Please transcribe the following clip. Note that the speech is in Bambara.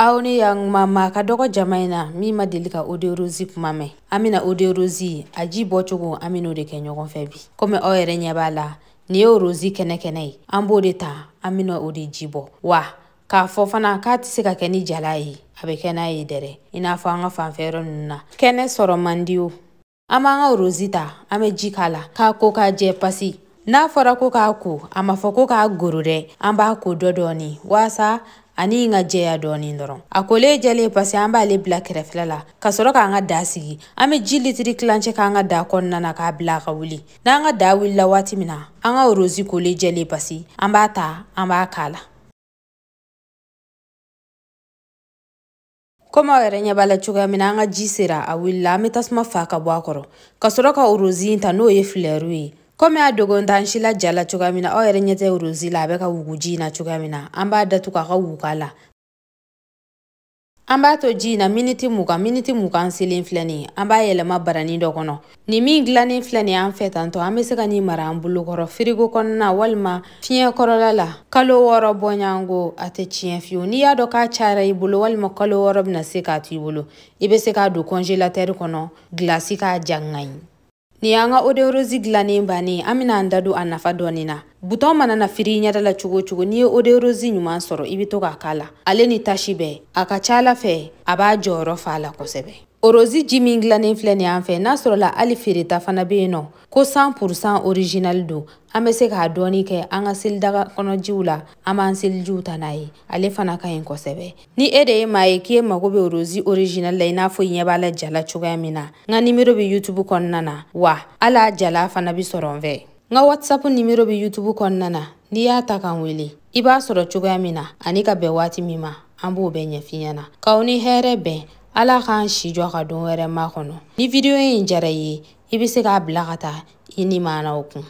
Auni yang mama kadoko jamaina mi madilika oderozi kumame. Amina oderozi aji bochogo amino de kenyogon febi. Kome oere nyabala ni rozi kene ambo de ta amino ode jibo. Wa ka fofana ka tise ka keni jalai abe kena dere. Ina fa nga fanfero nuna. Kene soro mandio. Ama nga rozita ame jikala ka koka je pasi. Na fora koka ku ama foko ka gurude amba ku dodoni. Wasa ani nga jeya doni ndoron. Akole jale pasi amba le black reflala. Kasoro ka nga dasigi. Ame jili tiri klanche ka nga da konna na ka black wuli. Na nga da willa wati mina. Anga rozi kole jale pasi. Amba ta amba kala. Koma were nyabala chuga mina anga jisira a willa ame tasma faka bwakoro. Kasoro ka urozi inta no ye flerui. Kome adogo ntanshila jala chuga mina were nyete urozi la beka wuguji na chuga mina. Amba datuka ka wukala. Amba to jina miniti muka ansilin flani. Amba yelema barani dokono. Ni mi glani flani anfetanto ame seka ni mara ambulu koro. Firigo konna walma fiye korolala. Kalo woro bonyango ate chien fiyo. Ni yado ka chara ibulu walma kalo woro bina seka atu ibulu. Ibe seka do congelateur kono glasi ka jangai. Ni anga oderozi glani mbani amina andadu anafa donina. Buton manana firi nyada la chugo ni oderozi nyuman soro ibito ka kala. Ale ni tashibe akachala fe aba joro fala kosebe. Orozi jimi glani fleni anfe na soro la ali firi tafana beno. Ko 100% original do. Ame se ka doni ke anga sildaga kono jiula ama ansil juta nai. Ale fana ka yin kosebe. Ni ede mae kie magobe orozi original la inafo inyebala jala chuga mina. Nga nimero bi YouTube konnana. Wa ala jala fana bi soronve. Nga WhatsApp nimero bi YouTube konnana. Ni ya takanwili. Iba soro chuga mina. Anika be wati mima. Ambu be nyefinyana. Kauni here be. Ala kan shijwa ka don were makono. Ni video yin jara ye. Ibise ka blakata. Ini mana okun.